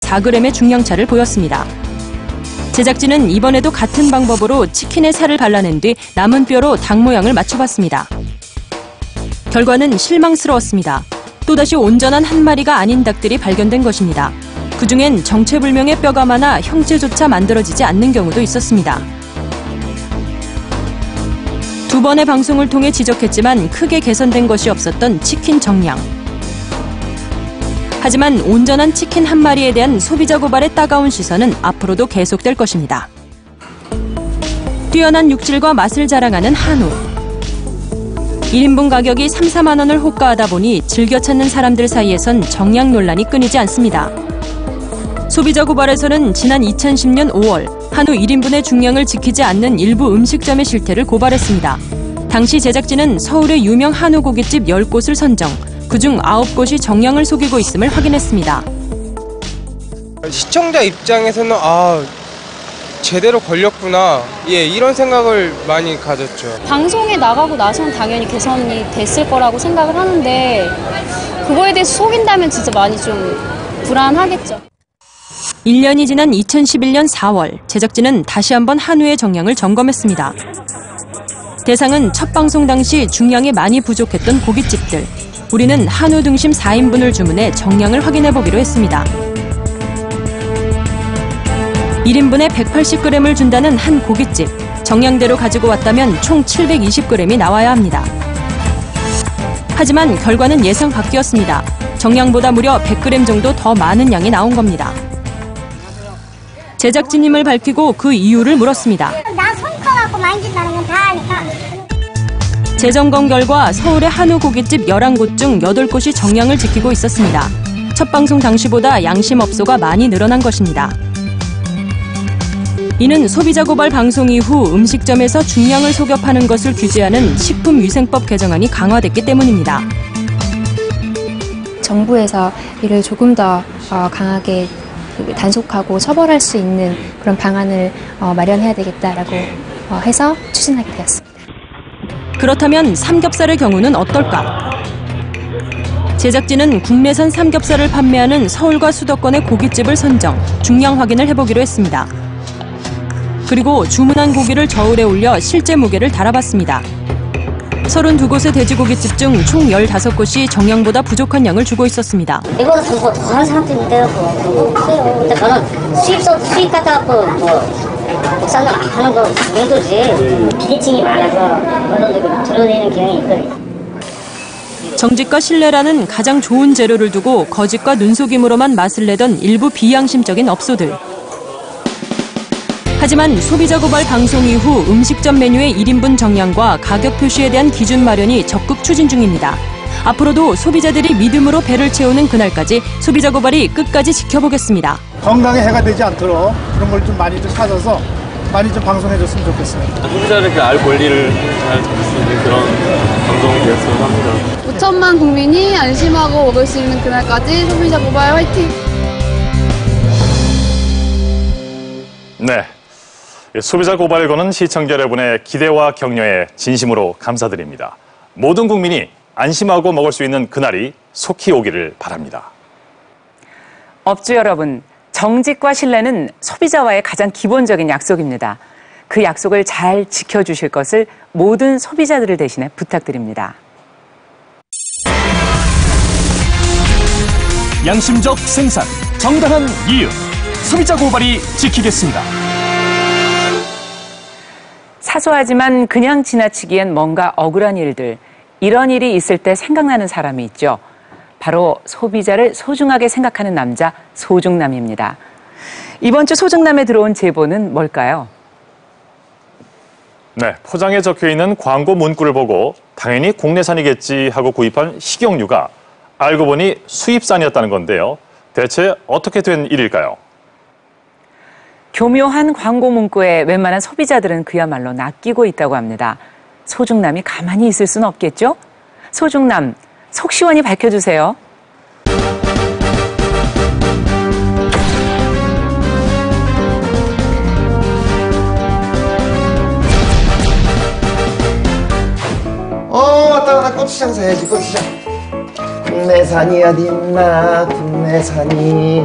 4g의 중량차를 보였습니다. 제작진은 이번에도 같은 방법으로 치킨에 살을 발라낸 뒤 남은 뼈로 닭 모양을 맞춰봤습니다. 결과는 실망스러웠습니다. 또다시 온전한 한 마리가 아닌 닭들이 발견된 것입니다. 그중엔 정체불명의 뼈가 많아 형체조차 만들어지지 않는 경우도 있었습니다. 두 번의 방송을 통해 지적했지만 크게 개선된 것이 없었던 치킨 정량. 하지만 온전한 치킨 한 마리에 대한 소비자 고발의 따가운 시선은 앞으로도 계속될 것입니다. 뛰어난 육질과 맛을 자랑하는 한우. 1인분 가격이 3, 4만 원을 호가하다 보니 즐겨 찾는 사람들 사이에선 정량 논란이 끊이지 않습니다. 소비자 고발에서는 지난 2010년 5월 한우 1인분의 중량을 지키지 않는 일부 음식점의 실태를 고발했습니다. 당시 제작진은 서울의 유명 한우 고깃집 10곳을 선정, 그중 9곳이 정량을 속이고 있음을 확인했습니다. 시청자 입장에서는 제대로 걸렸구나, 이런 생각을 많이 가졌죠. 방송에 나가고 나선 당연히 개선이 됐을 거라고 생각을 하는데 그거에 대해서 속인다면 진짜 많이 좀 불안하겠죠. 1년이 지난 2011년 4월, 제작진은 다시 한번 한우의 정량을 점검했습니다. 대상은 첫 방송 당시 중량이 많이 부족했던 고깃집들. 우리는 한우 등심 4인분을 주문해 정량을 확인해보기로 했습니다. 1인분에 180g을 준다는 한 고깃집. 정량대로 가지고 왔다면 총 720g이 나와야 합니다. 하지만 결과는 예상 밖이었습니다. 정량보다 무려 100g 정도 더 많은 양이 나온 겁니다. 제작진임을 밝히고 그 이유를 물었습니다. 나 손 커갖고 만진다는 건 다 아니까. 재점검 결과 서울의 한우 고깃집 11곳 중 8곳이 정량을 지키고 있었습니다. 첫 방송 당시보다 양심업소가 많이 늘어난 것입니다. 이는 소비자 고발 방송 이후 음식점에서 중량을 속여 파는 것을 규제하는 식품위생법 개정안이 강화됐기 때문입니다. 정부에서 이를 조금 더 강하게 단속하고 처벌할 수 있는 그런 방안을 마련해야 되겠다라고 해서 추진하게 되었습니다. 그렇다면 삼겹살의 경우는 어떨까? 제작진은 국내산 삼겹살을 판매하는 서울과 수도권의 고깃집을 선정, 중량 확인을 해보기로 했습니다. 그리고 주문한 고기를 저울에 올려 실제 무게를 달아봤습니다. 32곳의 돼지고깃집 중 총 15곳이 정량보다 부족한 양을 주고 있었습니다. 이거보다 더 하는 사람들이 있대요. 근데 저는 수입 갖다갖고 국산을 안 하는 거 정도지. 비리층이 많아서 언론들이 드러내는 경향이 있거든요. 정직과 신뢰라는 가장 좋은 재료를 두고 거짓과 눈속임으로만 맛을 내던 일부 비양심적인 업소들. 하지만 소비자 고발 방송 이후 음식점 메뉴의 1인분 정량과 가격 표시에 대한 기준 마련이 적극 추진 중입니다. 앞으로도 소비자들이 믿음으로 배를 채우는 그날까지 소비자 고발이 끝까지 지켜보겠습니다. 건강에 해가 되지 않도록 그런 걸 좀 많이 좀 찾아서 많이 좀 방송해줬으면 좋겠어요. 소비자들에게 알 권리를 잘 지킬 수 있는 그런 방송이 되었으면 합니다. 5천만 국민이 안심하고 먹을 수 있는 그날까지 소비자 고발 화이팅! 네. 소비자 고발을 거는 시청자 여러분의 기대와 격려에 진심으로 감사드립니다. 모든 국민이 안심하고 먹을 수 있는 그날이 속히 오기를 바랍니다. 업주 여러분, 정직과 신뢰는 소비자와의 가장 기본적인 약속입니다. 그 약속을 잘 지켜주실 것을 모든 소비자들을 대신해 부탁드립니다. 양심적 생산, 정당한 이윤, 소비자 고발이 지키겠습니다. 사소하지만 그냥 지나치기엔 뭔가 억울한 일들, 이런 일이 있을 때 생각나는 사람이 있죠. 바로 소비자를 소중하게 생각하는 남자, 소중남입니다. 이번 주 소중남에 들어온 제보는 뭘까요? 네, 포장에 적혀있는 광고 문구를 보고 당연히 국내산이겠지 하고 구입한 식용유가 알고 보니 수입산이었다는 건데요. 대체 어떻게 된 일일까요? 교묘한 광고 문구에 웬만한 소비자들은 그야말로 낚이고 있다고 합니다. 소중남이 가만히 있을 수는 없겠죠? 소중남, 속 시원히 밝혀주세요. 왔다 고추장 사야지, 고추장. 국내산이 어딨나, 국내산이.